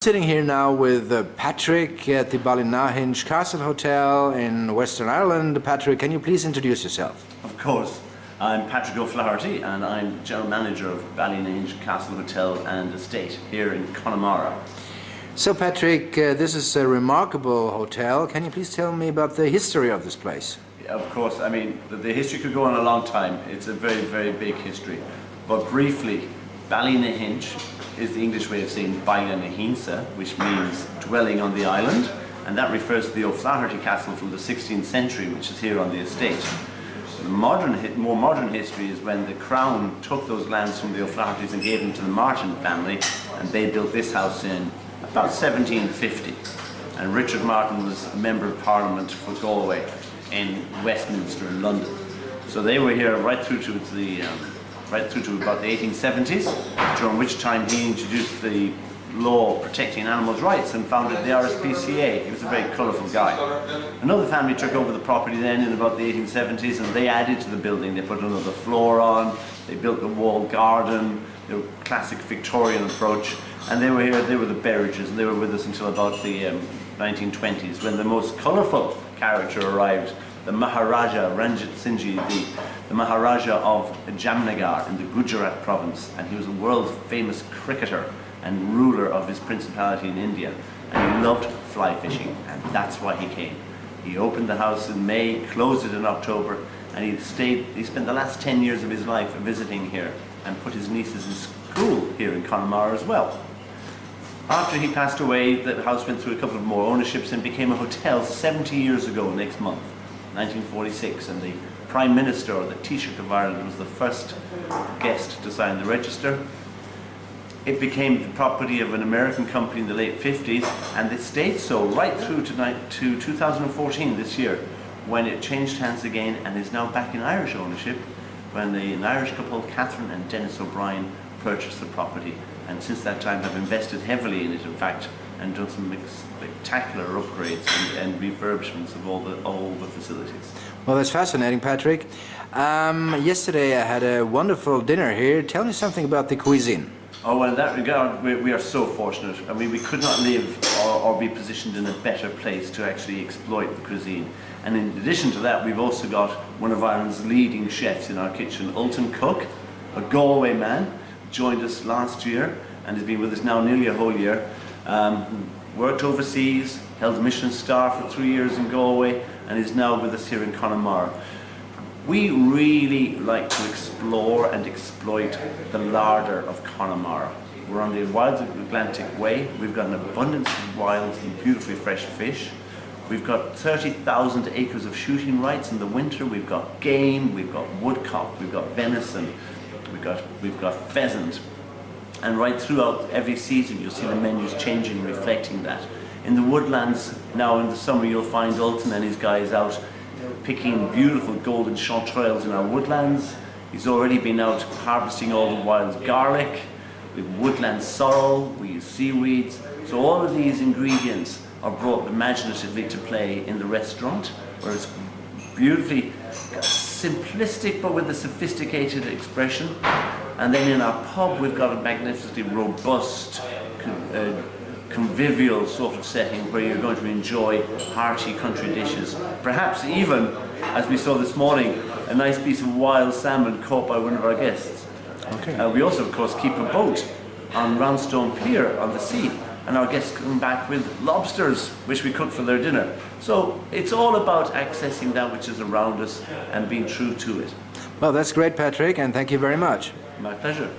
Sitting here now with Patrick at the Ballynahinch Castle Hotel in Western Ireland. Patrick, can you please introduce yourself? Of course. I'm Patrick O'Flaherty and I'm General Manager of Ballynahinch Castle Hotel and Estate here in Connemara. So Patrick, this is a remarkable hotel. Can you please tell me about the history of this place? Of course, I mean, the history could go on a long time. It's a very, very big history. But briefly, Ballynahinch is the English way of saying Ballynahinch, which means dwelling on the island, and that refers to the O'Flaherty Castle from the 16th century, which is here on the estate. The more modern history is when the Crown took those lands from the O'Flahertys and gave them to the Martin family, and they built this house in about 1750. And Richard Martin was a Member of Parliament for Galway in Westminster in London. So they were here right through to about the 1870s, during which time he introduced the law protecting animals' rights and founded the RSPCA. He was a very colourful guy. Another family took over the property then in about the 1870s, and they added to the building. They put another floor on, they built the walled garden, the classic Victorian approach, and they were here. They were the Berridges, and they were with us until about the 1920s, when the most colourful character arrived, the Maharaja Ranjit Singh, the Maharaja of Jamnagar in the Gujarat province, and he was a world famous cricketer and ruler of his principality in India, and he loved fly fishing, and that's why he came. He opened the house in May, closed it in October, and he spent the last 10 years of his life visiting here and put his nieces in school here in Connemara as well. After he passed away, the house went through a couple of more ownerships and became a hotel 70 years ago next month, 1946, and the Prime Minister, or the Taoiseach of Ireland, was the first guest to sign the register. It became the property of an American company in the late 50s, and it stayed so right through to 2014, this year, when it changed hands again and is now back in Irish ownership, when an Irish couple, Catherine and Dennis O'Brien, purchased the property, and since that time have invested heavily in it, in fact, and done some spectacular upgrades and refurbishments of all the facilities. Well, that's fascinating, Patrick. Yesterday I had a wonderful dinner here. Tell me something about the cuisine. Oh, well, in that regard, we are so fortunate. I mean, we could not live or be positioned in a better place to actually exploit the cuisine. And in addition to that, we've also got one of Ireland's leading chefs in our kitchen, Ultan Cook, a Galway man, joined us last year and has been with us now nearly a whole year. Worked overseas, held a Michelin star for 3 years in Galway, and is now with us here in Connemara. We really like to explore and exploit the larder of Connemara. We're on the Wilds of the Atlantic Way. We've got an abundance of wild and beautifully fresh fish. We've got 30,000 acres of shooting rights in the winter. We've got game, we've got woodcock, we've got venison, we've got pheasant. And right throughout every season you'll see the menus changing, reflecting that. In the woodlands now in the summer you'll find Ultan and his guys out picking beautiful golden chanterelles in our woodlands. He's already been out harvesting all the wild garlic. With woodland sorrel, we use seaweeds. So all of these ingredients are brought imaginatively to play in the restaurant, where it's beautifully simplistic but with a sophisticated expression. And then in our pub we've got a magnificently robust, convivial sort of setting where you're going to enjoy hearty country dishes. Perhaps even, as we saw this morning, a nice piece of wild salmon caught by one of our guests. Okay. We also, of course, keep a boat on Roundstone Pier on the sea, and our guests come back with lobsters, which we cook for their dinner. So it's all about accessing that which is around us and being true to it. Well, that's great, Patrick, and thank you very much. My pleasure.